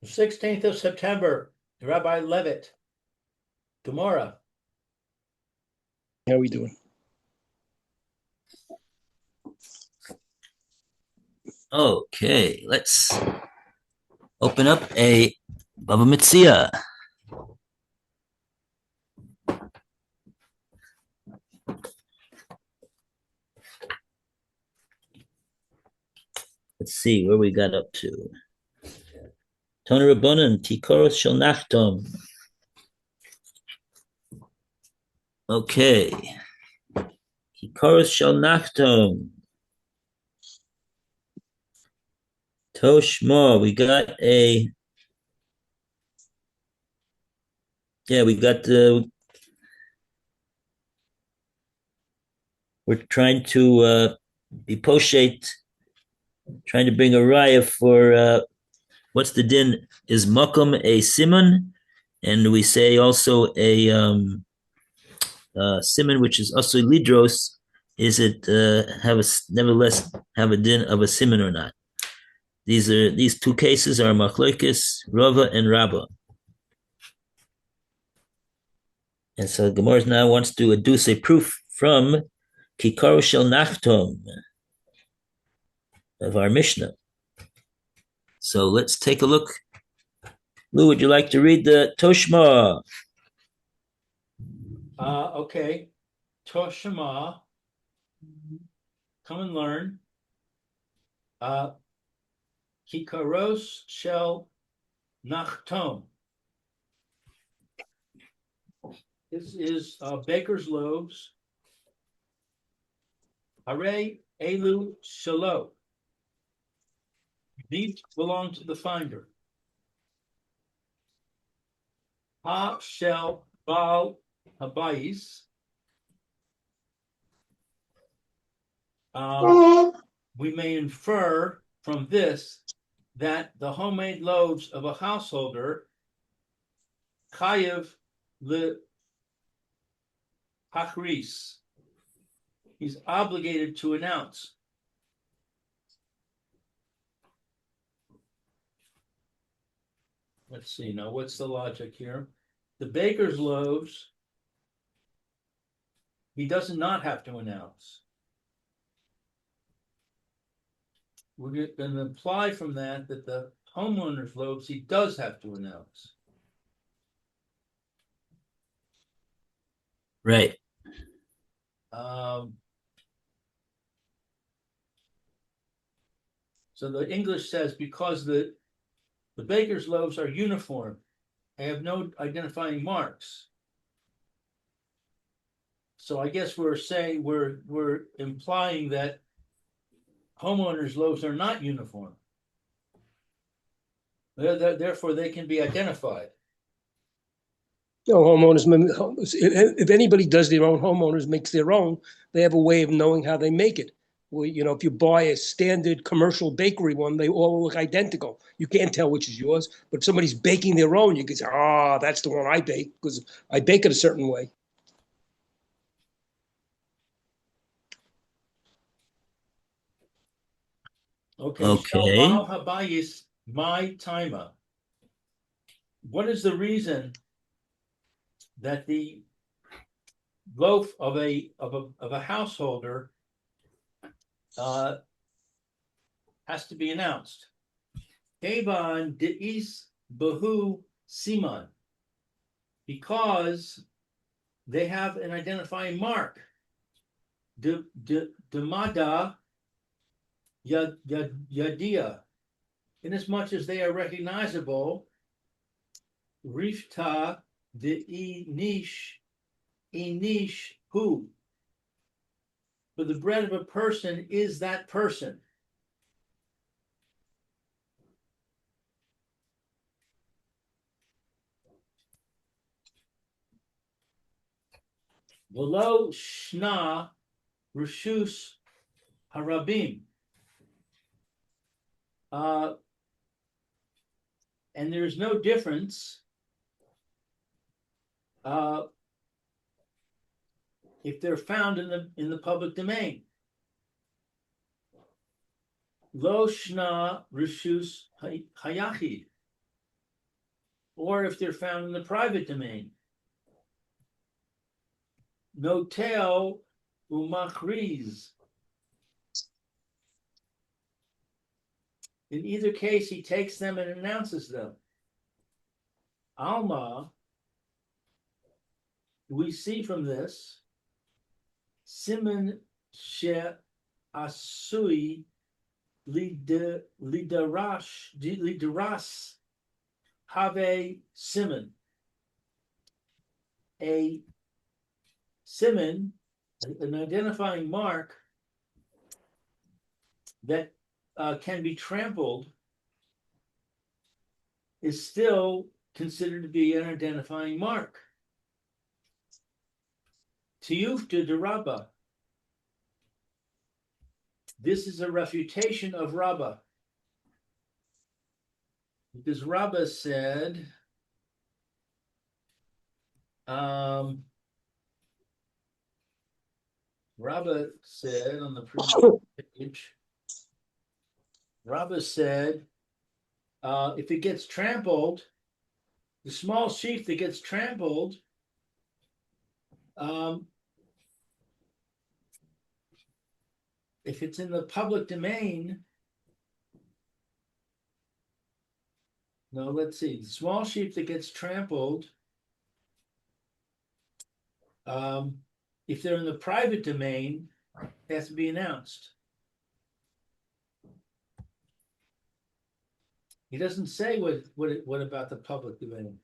The 16th of September, Rabbi Levitt, Gemora. How are we doing? Okay, let's open up a Bava Metzia. Let's see where we got up to. Tony Rabbanan, Tikoros Shel Nachtom. Okay. Tikoros Shel Nachtom. Toshma, we got a we got we're trying to be poshate, trying to bring a raya for what's the din? Is makom a simon? And we say also a simon, which is also lidros. Is it nevertheless have a din of a simon or not? These two cases are machlokes, Rava and Rabba. And so Gemora now wants to adduce a proof from Kikaro Shel Nachtom of our Mishnah. So let's take a look. Lou, would you like to read the Toshma? Okay. Toshma. Come and learn. Kikaros Shel Nachtom. This is baker's loaves. Hare Elu Shalo. These belong to the finder. Ha Shel Baal Habayis. We may infer from this that the homemade loaves of a householder chayev le hachris. He's obligated to announce. Let's see now, what's the logic here? The baker's loaves, he does not have to announce. We're going to imply from that the homeowner's loaves, he does have to announce. Right. So the English says because the baker's loaves are uniform, they have no identifying marks. So I guess we're saying we're implying that homeowners' loaves are not uniform. Therefore, they can be identified. No, homeowners, if anybody does their own, homeowners makes their own, they have a way of knowing how they make it. Well, if you buy a standard commercial bakery one, they all look identical. You can't tell which is yours. But if somebody's baking their own, you can say, that's the one I bake because I bake it a certain way. Okay. Habayis, my timer. What is the reason that the loaf of a householder has to be announced? Kevan deis behu siman, because they have an identifying mark. Demada yadia, inasmuch as they are recognizable. Rifta de inish who. For the bread of a person is that person. V'lo shna rishus harabim. And there's no difference if they're found in the public domain. Lo shna rishus hayachid. or if they're found in the private domain. Notel umachriz. In either case, he takes them and announces them. Alma, we see from this, Siman she asui lidaras have siman. A siman, an identifying mark that can be trampled, is still considered to be an identifying mark. Tiyufta de Rabbah. This is a refutation of Rabbah. Because Rabbah said, Rabbah said on the previous page, Rabbah said, if it gets trampled, the small sheaf that gets trampled, if it's in the public domain, no, let's see, the small sheep that gets trampled, if they're in the private domain, it has to be announced. He doesn't say what about the public domain.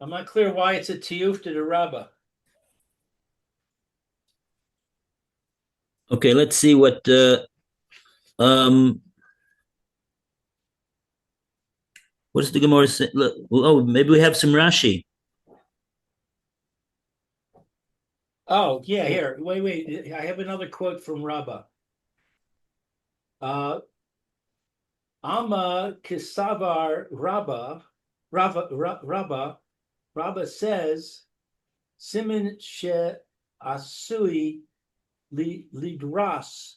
I'm not clear why it's a tiyufta de Rabbah. Okay, let's see what what does the Gemora say? Oh, maybe we have some Rashi. Oh, yeah, here. Wait. I have another quote from Rabbah. Amma Kisavar Rabbah says, Siman she asui lidras,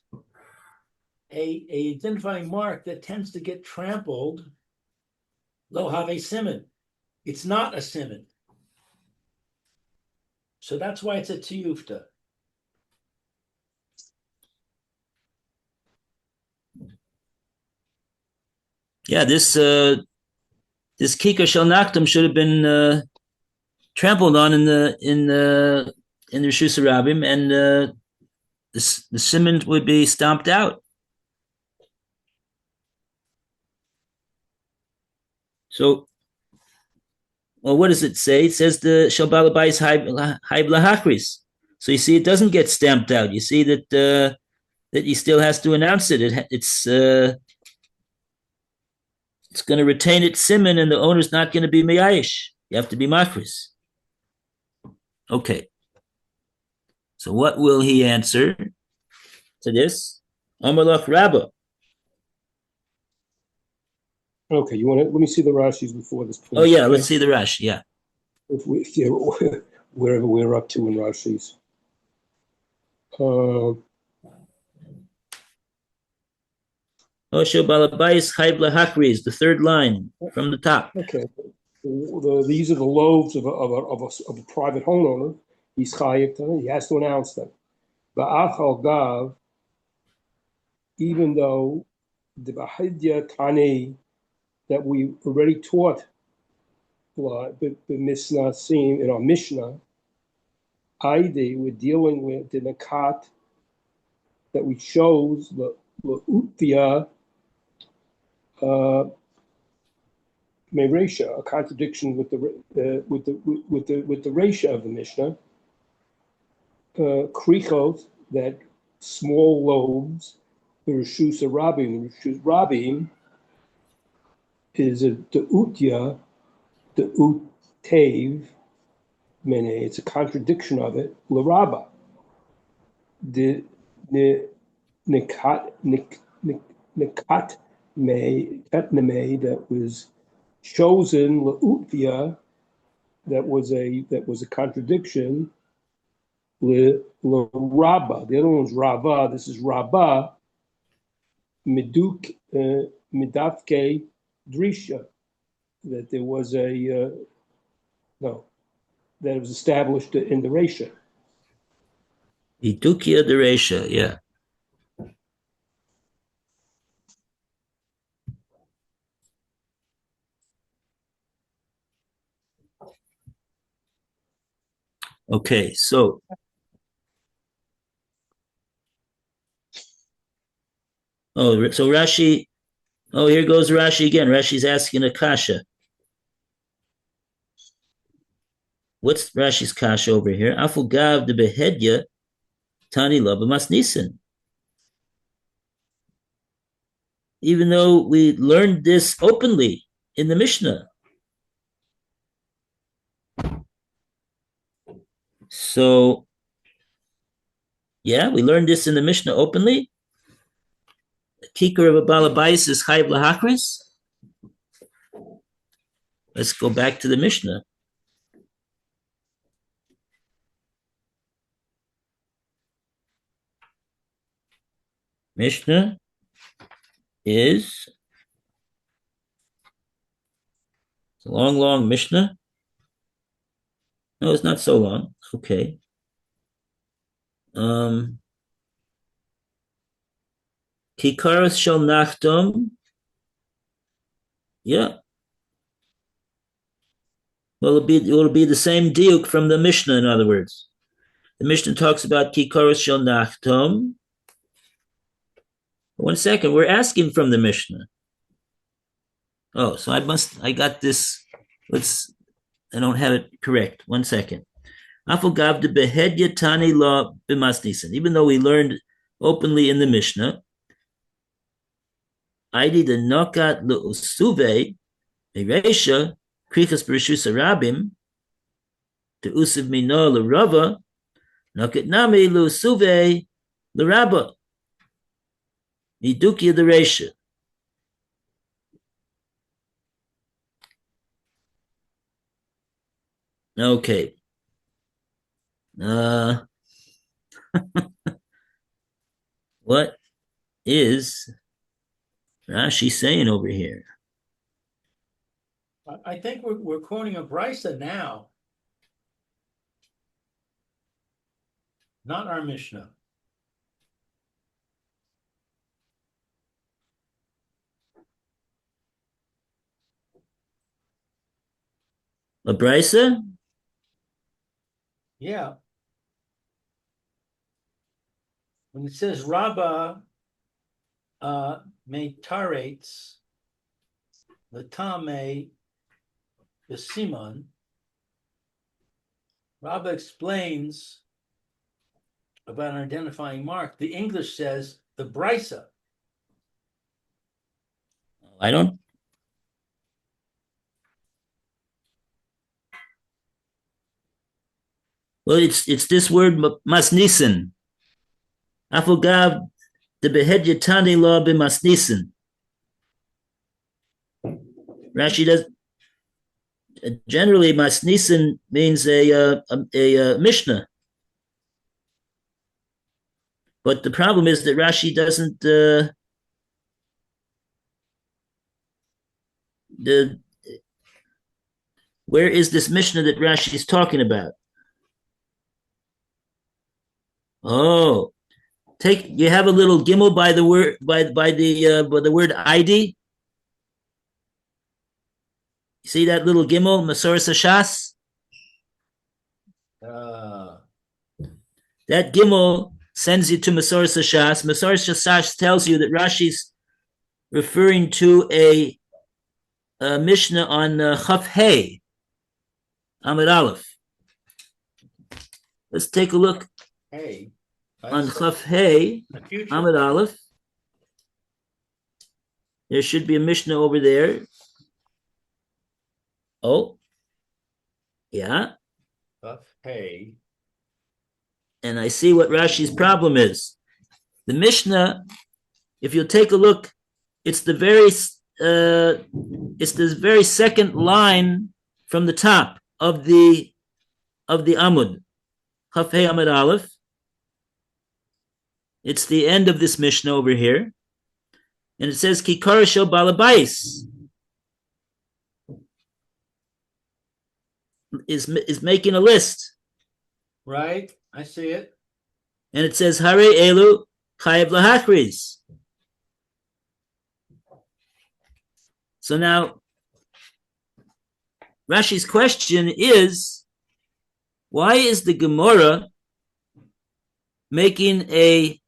a identifying mark that tends to get trampled, lo have a siman. It's not a siman. So that's why it's a tiyufta. Yeah, this Kika Shel Nakdam should have been trampled on in the Rishus Rabbim, and the siman would be stomped out. So, well, what does it say? It says the Shel Balabais Haib Lahachris. So you see, it doesn't get stamped out. You see that that he still has to announce it. It's going to retain its siman, and the owner's not going to be meyayish. You have to be machris. Okay. So what will he answer to this? Amalach Rabbah. Okay, you want to let me see the Rashis before this. Please. Oh yeah, okay? let's see the Rashi. Yeah. Wherever we're up to in Rashis. Osho Balabais Chayv Lahakri is the third line from the top. Okay, these are the loaves of a private homeowner. He's chayiv. He has to announce them. Ba'achal gav, even though the Bahidya Tani that we already taught the Mishnah seen in our Mishnah, Aide, we're dealing with the Nakat that we chose the Utvia Meresha, a contradiction with the Resha of the Mishnah. Krichot, that small lobes, the Rishus Rabim, the Rishus Rabim is a De'utya, De'utev, Mene, it's a contradiction of it, L'Rabba. The Nekat Me, that was chosen, L'Utvia, that was a contradiction, L'Rabba. The other one's Rava, this is Rabba, Meduk midafke drisha, that there was a no, that it was established in the Resha. Hidukia deresha, yeah. Okay, so so Rashi, here goes Rashi again. Rashi's asking a kasha. What's Rashi's kasha over here? Afugav de behedya tani labamas nisan. Even though we learned this openly in the Mishnah. So, yeah, we learned this in the Mishnah openly. The kikar of a balabais is chayv lahachris. Let's go back to the Mishnah. Mishnah is a long Mishnah. No, it's not so long. Okay. Kikaras shel nachtom. Yeah. Well, it'll be the same diuk from the Mishnah, in other words. The Mishnah talks about kikaras shel nachtom. One second, we're asking from the Mishnah. Oh, so I got this. I don't have it correct. One second. Afogav de behedya tani la b'masnisan. Even though we learned openly in the Mishnah, Aidi de nokat le'usuve eresha krichas b'rishus arabim to usiv mino l'rava nokat nami le'usuve l'raba nidukia the resha. Okay. What is Rashi saying over here? I think we're quoting a brisa now, not our Mishnah. A brisa? Yeah. When it says Rabba meitarates the tame the simon, Rabba explains about an identifying mark. The English says the brisa. I don't. Well, it's this word masnisin. Afogav the behedya tani la b'masnisin. Rashi does. Generally, masnisin means a Mishnah. But the problem is that Rashi doesn't where is this Mishnah that Rashi is talking about? Oh, you have a little gimel by the word by the word ID. You see that little gimel, Masoras Hashas? That gimel sends you to Masoras Hashas. Masoras Hashas tells you that Rashi's referring to a Mishnah on Chaf Hey, Amid Aleph. Let's take a look on Chaf Hey, Amid Aleph. There should be a Mishnah over there. Oh, yeah. Hey. And I see what Rashi's problem is. The Mishnah, if you take a look, it's the very second line from the top of the Amud, Chaf Hey Amud Aleph. It's the end of this Mishnah over here. and it says Kikara Shel Balabais is making a list, Right, I see it. and it says Hare Elu Chayev Lahachriz. So now Rashi's question is, why is the Gemora making a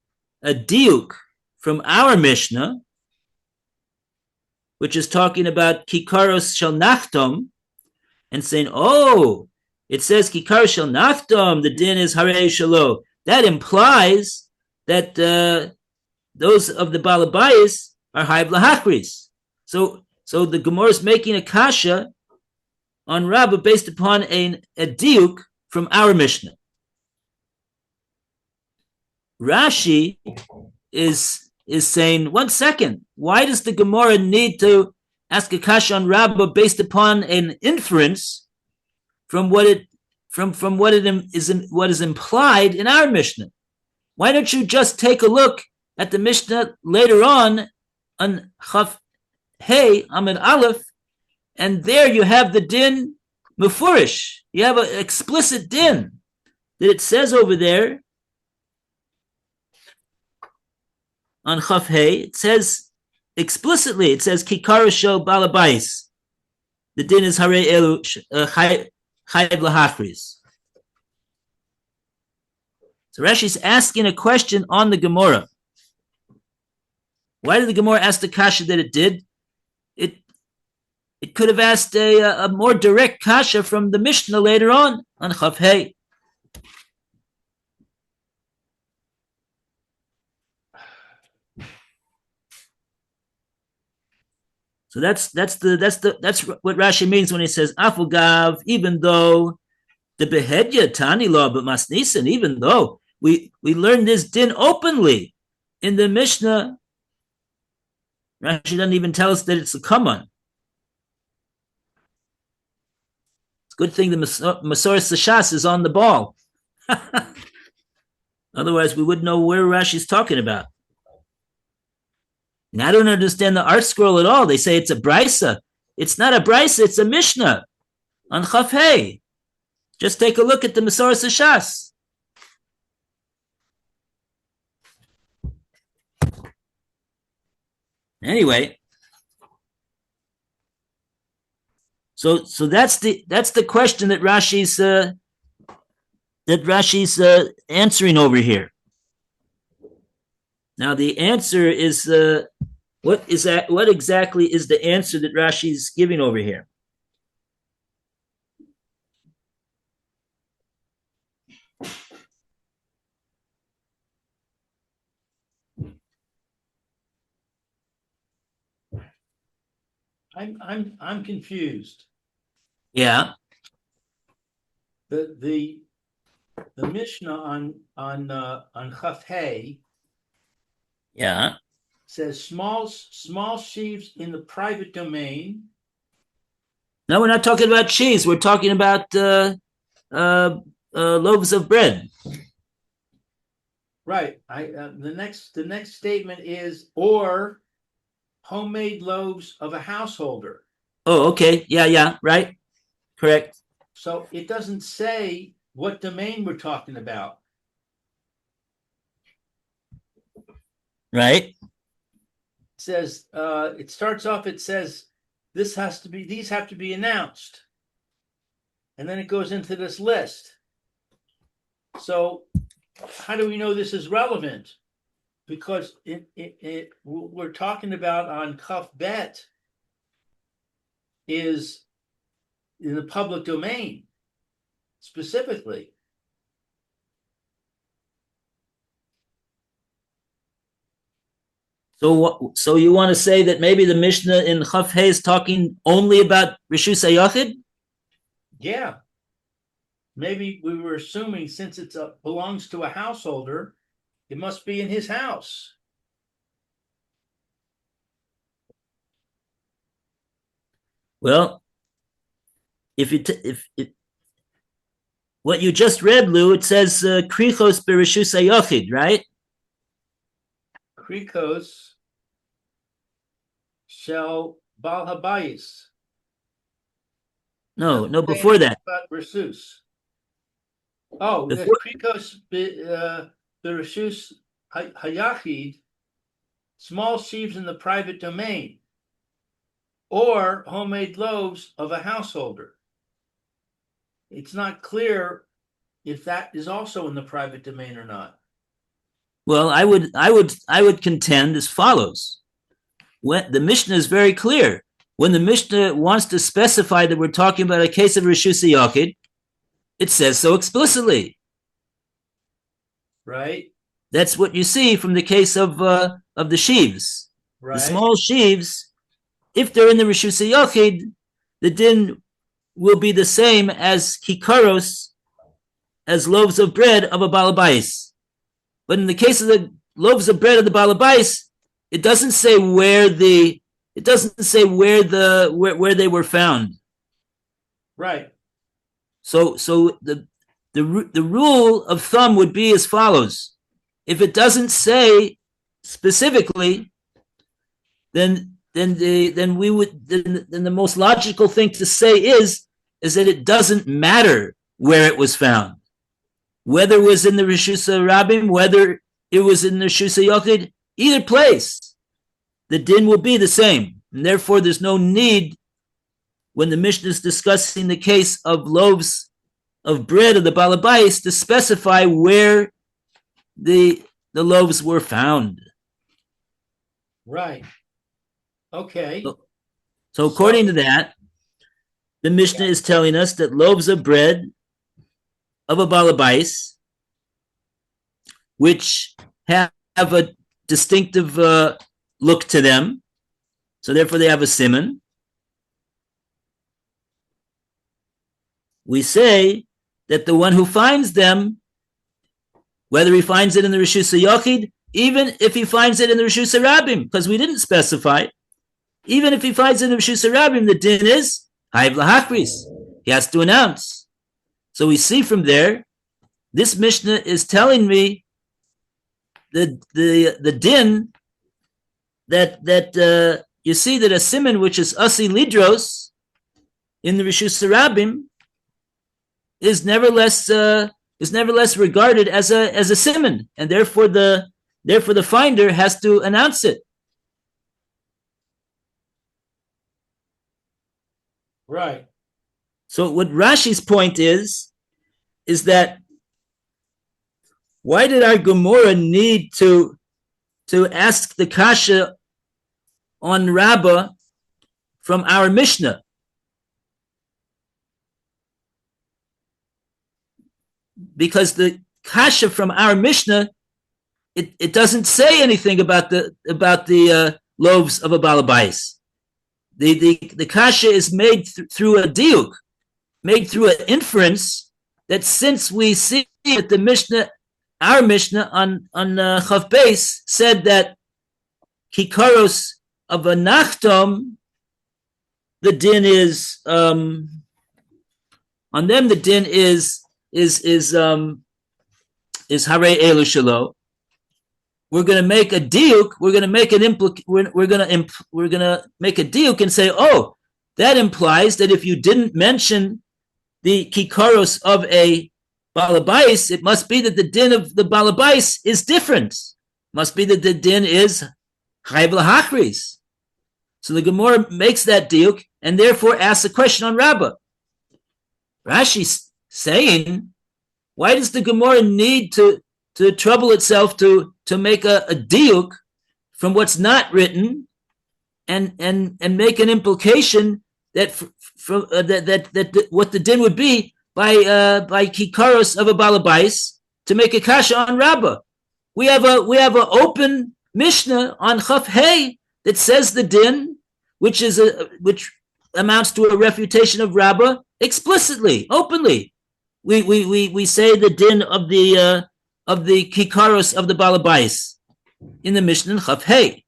diuk from our Mishnah, which is talking about Kikaros Shel Nachtom, and saying, oh, it says Kikaros Shel Nachtom, the din is Hare Shalo. That implies that those of the Balabayas are Hayv Lahachris. So the Gemara is making a kasha on Rabbah based upon a diuk from our Mishnah. Rashi is saying, 1 second, why does the Gemara need to ask a kasha on Rabbah based upon an inference from what is implied in our Mishnah? Why don't you just take a look at the Mishnah later on Chaf Hey Amid Aleph, and there you have the din mufurish. You have an explicit din that it says over there on Chaf Hey. It says explicitly, it says Kikara Shel Balabais. The din is Hare Elu Chayev Lahachriz. So Rashi's asking a question on the Gemara. Why did the Gemara ask the kasha that it did? It could have asked a more direct kasha from the Mishnah later on Chaf Hey. So that's what Rashi means when he says Afugav, even though the behedya tani law but masnisan, even though we learned this din openly in the Mishnah, Rashi doesn't even tell us that it's a common. It's a good thing the Masoras Sashas is on the ball. Otherwise, we wouldn't know where Rashi's talking about. And I don't understand the art scroll at all. They say it's a brisa. It's not a brisa, it's a Mishnah on Chaf Hey. Just take a look at the Masoras Sashas. Anyway, so that's the question that Rashi's answering over here. Now the answer is what exactly is the answer that Rashi's giving over here? I'm confused. Yeah. The Mishnah on Chaf Hey, Yeah. says small sheaves in the private domain. No, we're not talking about cheese. We're talking about loaves of bread. Right. The next statement is or homemade loaves of a householder. Oh, okay. Yeah, right. Correct. So it doesn't say what domain we're talking about. Right. It says it starts off, it says these have to be announced. And then it goes into this list. So how do we know this is relevant? Because we're talking about on Kaf Bet is in the public domain specifically. So you want to say that maybe the Mishnah in Chaf Hey is talking only about Rishus HaYachid? Yeah. Maybe we were assuming since it belongs to a householder, it must be in his house. Well, if what you just read, Lou, it says Krichos Bereshus HaYachid, right? Krikos shel bal habayis. No, before that. About Rishus. Oh, the Before- Krikos, the Rishus Hayachid, small sheaves in the private domain, or homemade loaves of a householder. It's not clear if that is also in the private domain or not. Well, I would contend as follows. When the Mishnah is very clear. When the Mishnah wants to specify that we're talking about a case of Rishus Yachid, it says so explicitly. Right? That's what you see from the case of the sheaves. Right. The small sheaves, if they're in the Rishus Yachid, the din will be the same as kikaros, as loaves of bread of a balabais. But in the case of the loaves of bread of the balabais, it doesn't say where they were found. Right. So the rule of thumb would be as follows: if it doesn't say specifically, then the most logical thing to say is that it doesn't matter where it was found, whether it was in the Rishus Rabim, whether it was in the Rishus Yachid, either place, the din will be the same, and therefore there's no need, when the Mishnah is discussing the case of loaves of bread of the balabais, to specify where the loaves were found. Right. Okay. So according to that, the Mishnah is telling us that loaves of bread of a balabais, which have a distinctive look to them, so therefore they have a siman. We say that the one who finds them, whether he finds it in the Rishus Yachid, even if he finds it in the Rishus Rabim, because we didn't specify, even if he finds it in the Rishus Rabim, the din is Hayv Lahakris. He has to announce. So we see from there, this Mishnah is telling me the din that you see that a siman which is asi lidros in the Rishus Rabim is nevertheless regarded as a siman, and therefore the finder has to announce it. Right. So what Rashi's point is that why did our Gemora need to ask the kasha on Rabbah from our Mishnah? Because the kasha from our Mishnah, it doesn't say anything about the loaves of a balabais. The kasha is made through a diuk, made through an inference, that since we see that the Mishnah, our Mishnah on Chav Beis said that kikaros of a nachtom, the din is on them. The din is hare elu shelo. We're going to make a diuk. We're going to make an we're going to make a diuk and say, oh, that implies that if you didn't mention the kikaros of a balabais, it must be that the din of the balabais is different. Must be that the din is chayv lahachris. So the Gemara makes that diuk and therefore asks a question on Rabbah. Rashi's saying, why does the Gemara need to trouble itself to make a diuk from what's not written and make an implication that that what the din would be by kikaros of a balabais to make a kasha on Rabbah? We have a open Mishnah on Chaf Hey that says the din, which amounts to a refutation of Rabbah explicitly, openly. We say the din of the kikaros of the balabais in the Mishnah in Chaf Hey.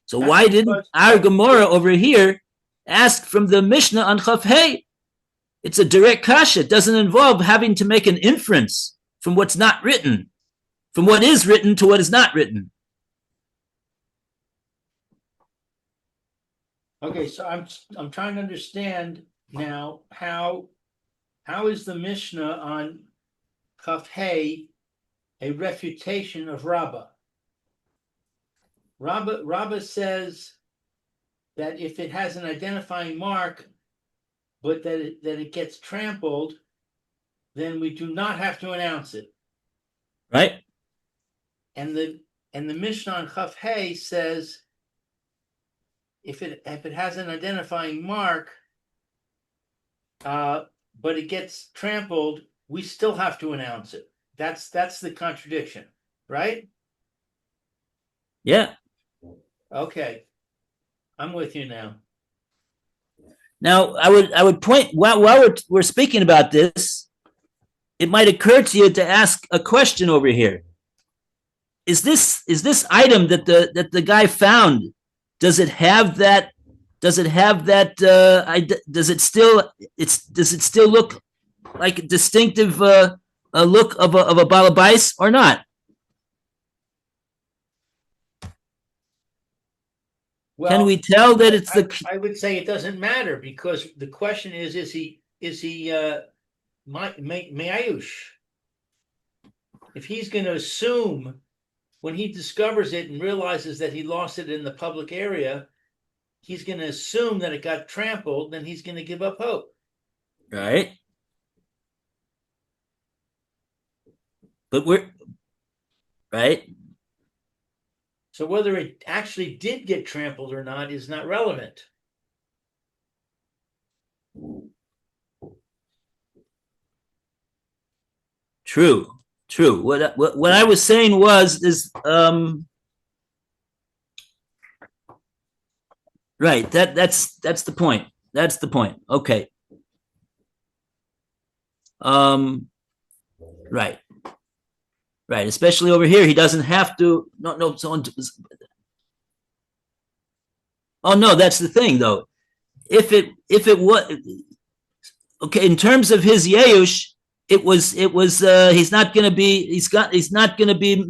So why didn't our Gemara over here ask from the Mishnah on Chaf Hey? It's a direct kasha. It doesn't involve having to make an inference from what's not written, from what is written to what is not written. Okay, so I'm trying to understand now how is the Mishnah on Kaf Hey a refutation of Rabbah? Rabbah says that if it has an identifying mark, but that it gets trampled, then we do not have to announce it. Right? And the Mishnah on Chaf Hey says if it has an identifying mark, but it gets trampled, we still have to announce it. That's the contradiction, right? Yeah. Okay, I'm with you now. Now, I would point while we're speaking about this, it might occur to you to ask a question over here. Is this item that the guy found? Does it have that? Does it still look like a distinctive a look of a balabais or not? Well, can we tell that it's I would say it doesn't matter because the question is he Mayush? If he's going to assume when he discovers it and realizes that he lost it in the public area, he's going to assume that it got trampled, then he's going to give up hope. Right. But we're right. So whether it actually did get trampled or not is not relevant. True. What I was saying is right. That's the point. That's the point. Okay. Right. Right. Especially over here, he doesn't have to. No. Someone. Oh no, that's the thing though. If it was okay in terms of his Yeush, it was he's not going to be he's not going to be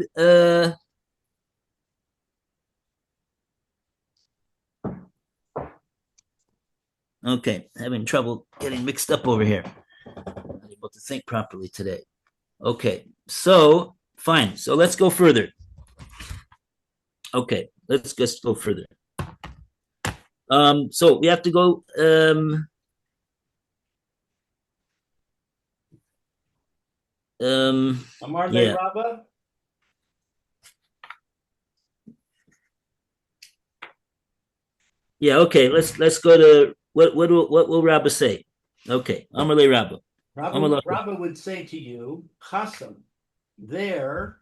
okay, having trouble getting mixed up over here. Not able to think properly today. Okay, so fine. So let's go further. Okay, let's just go further. So we have to go Amar yeah. Rabbah? Yeah, okay, let's go to what will Rabbah say? Okay, Amalei Rabbah. Rabbah would say to you, Chasam, there,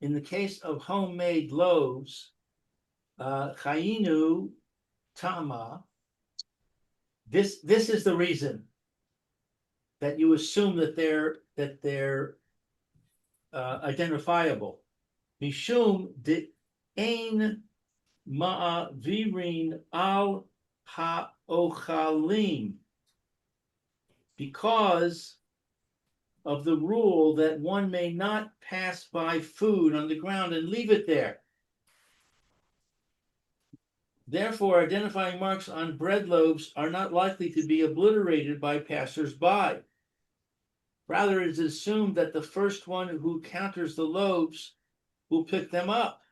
in the case of homemade loaves, Chayinu Tama, this is the reason that you assume that they're identifiable. Mishum de ein ma'avirin al ha'ochalim, because of the rule that one may not pass by food on the ground and leave it there. Therefore, identifying marks on bread loaves are not likely to be obliterated by passers-by. Rather, it is assumed that the first one who counters the loaves will pick them up.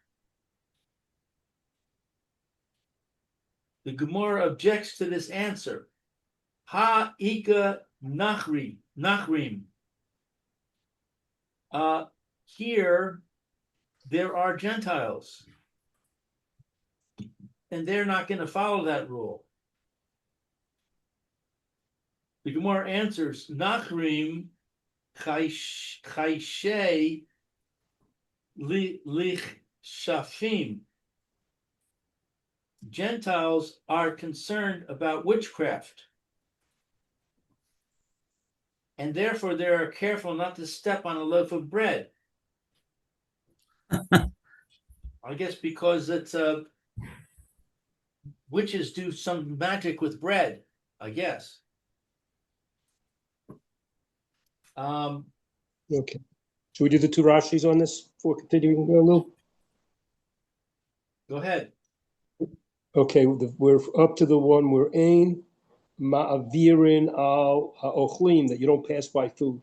The Gemora objects to this answer. Ha-ika nachrim. Here, there are Gentiles, and they're not going to follow that rule. The Gemara answers, Nachrim chayshe lich shafim. Gentiles are concerned about witchcraft, and therefore they are careful not to step on a loaf of bread. I guess because it's witches do some magic with bread, I guess. Okay. Should we do the two Rashis on this before continuing a little? Go ahead. Okay, we're up to the one where ein ma'avirin al ha'ochlim, that you don't pass by food.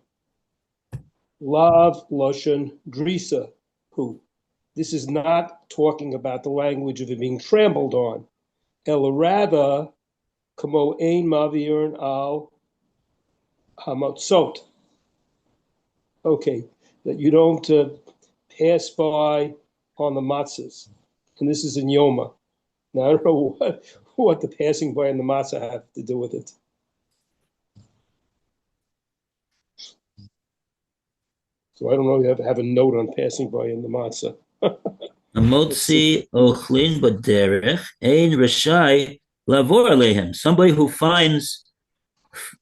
Lav lashon drisa, who. This is not talking about the language of it being trampled on. El rather, kamo ein ma'avirin al hamatzot. Okay, that you don't pass by on the matzahs. And this is in Yoma. Now, I don't know what the passing by and the matzah have to do with it. So I don't know, you have to have a note on passing by in the matzah. Amotzi ochlin b'derech ein rashai lavor alehem. Somebody who finds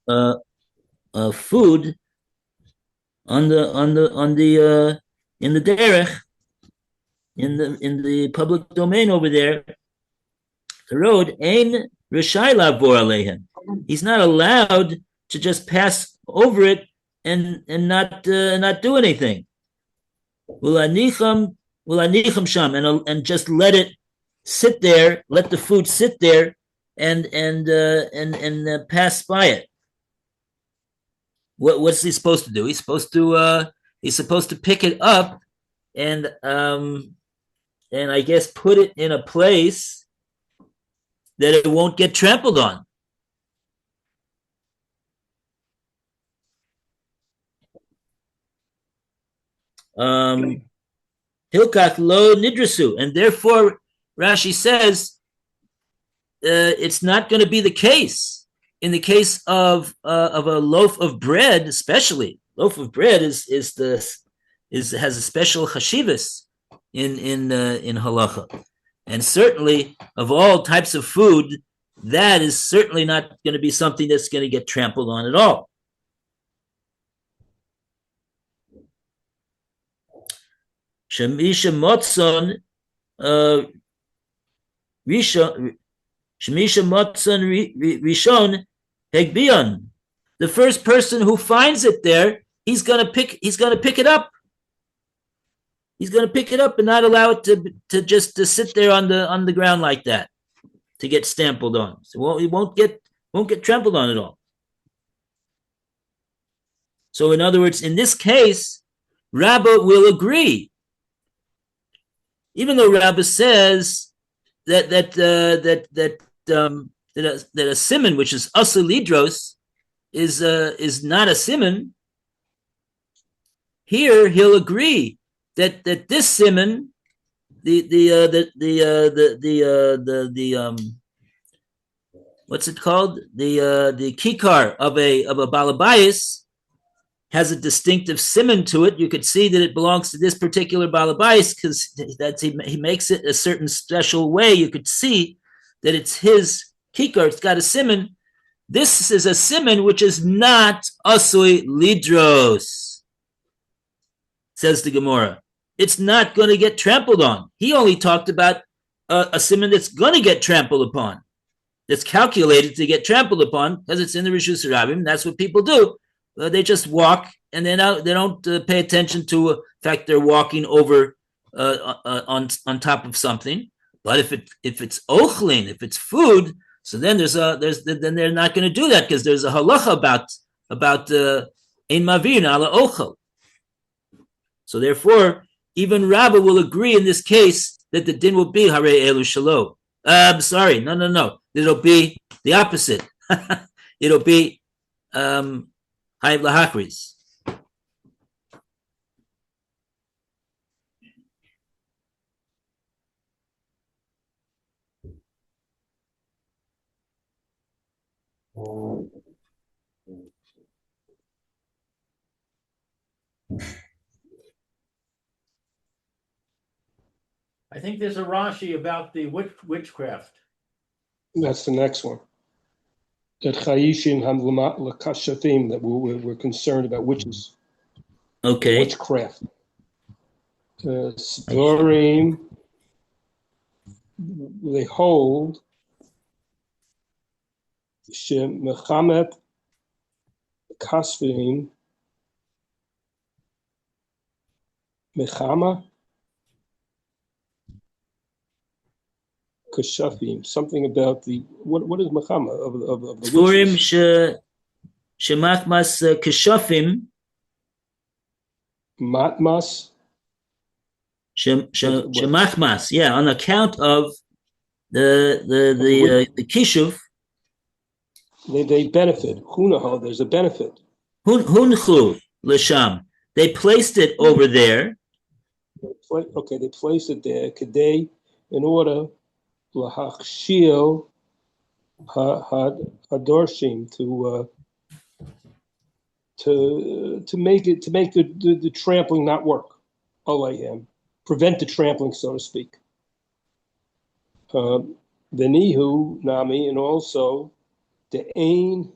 food on the in the derech, in the public domain over there, the road, ein rashai lavor alehem. He's not allowed to just pass over it and not do anything. Ulanicham sham, and just let it sit there, let the food sit there and pass by it. What's he supposed to do? He's supposed to pick it up and I guess put it in a place that it won't get trampled on. Hilkat lo nidrasu, and therefore Rashi says it's not going to be the case in the case of a loaf of bread, especially loaf of bread has a special chashivas in halacha, and certainly of all types of food, that is certainly not going to be something that's going to get trampled on at all. Shemisha motzon rishon hegbion. The first person who finds it there, he's gonna pick it up. He's gonna pick it up and not allow it to just sit there on the ground like that, to get stampled on. So it won't get trampled on at all. So in other words, in this case, Rabbah will agree. Even though Rabbah says that a simon, which is asalidros, is not a simon, here he'll agree that this simon, the what's it called, the kikar of a balabayas has a distinctive simon to it. You could see that it belongs to this particular balabais because he makes it a certain special way. You could see that it's his kikar. It's got a simon. This is a simon which is not asui lidros, says the Gemora. It's not going to get trampled on. He only talked about a simon that's going to get trampled upon, that's calculated to get trampled upon because it's in the Rishus Rabbim. That's what people do. They just walk and they don't pay attention to the fact they're walking over on top of something. But if it's ochlin, if it's food, so then then they're not going to do that because there's a halacha about ein mavin ala ochel. So therefore, even Rabbah will agree in this case that the din will be harei elu shalo. I'm sorry, no. It'll be the opposite. It'll be Hayv lahakris. I think there's a Rashi about the witchcraft. That's the next one. That Chayishin Hamlamat Lakashatim, that we're concerned about witches. Okay. Witchcraft. Storim, they hold Shem Mechamet Kasvim Mechama Kashafim, something about the what is Machama of the Tfurim witches? shemachmas keshofim Matmas. shemachmas. Yeah, on account of the kishuv. They benefit. Hunaho, there's a benefit. Hunchu l'sham. They placed it over there. Okay, they placed it there. Kedei, in order lahachshil hadorshim to make the trampling not work. Alayhim, prevent the trampling, so to speak. Venihu nami, and also the ain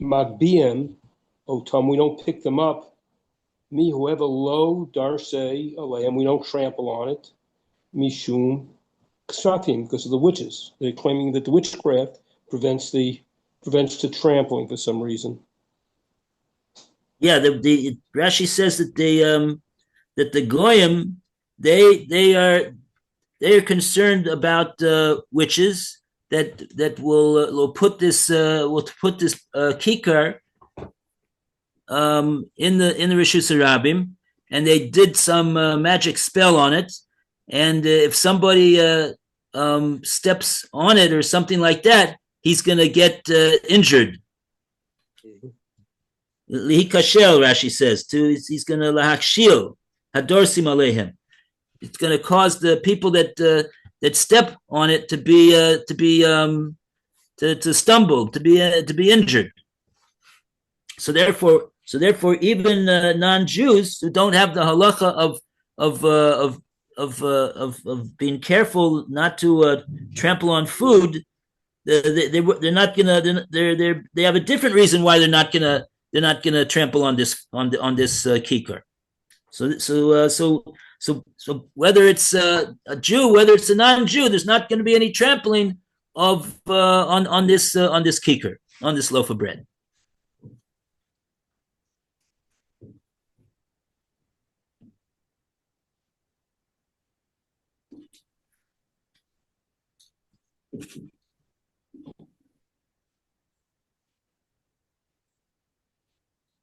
magbiem otam. We don't pick them up. Me, whoever lo darse alayhim, we don't trample on it. Mishum ksafim, because of the witches. They're claiming that the witchcraft prevents the trampling for some reason. Yeah, the Rashi says that the goyim they are concerned about witches that will put this kikar in the Rishus Harabim, and they did some magic spell on it, and if somebody steps on it or something like that, he's going to get injured. Lihikashel, Rashi says, he's going to lahakshil hadorsim aleihim. It's going to cause the people that step on it to stumble, to be injured. So therefore, even non-Jews who don't have the halacha of being careful not to trample on food, they're not gonna. They have a different reason why they're not gonna trample on this kikar. So whether it's a Jew, whether it's a non-Jew, there's not going to be any trampling of on this kikar, on this loaf of bread.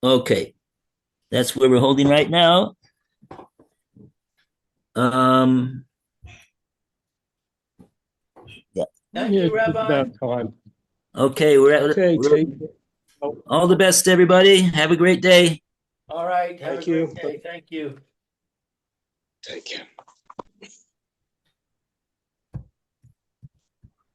Okay, that's where we're holding right now. Yeah. Thank you, Rabbi. About time. Okay, Okay, all the best, everybody. Have a great day. All right. Have Thank a great you. day. Thank you. take care.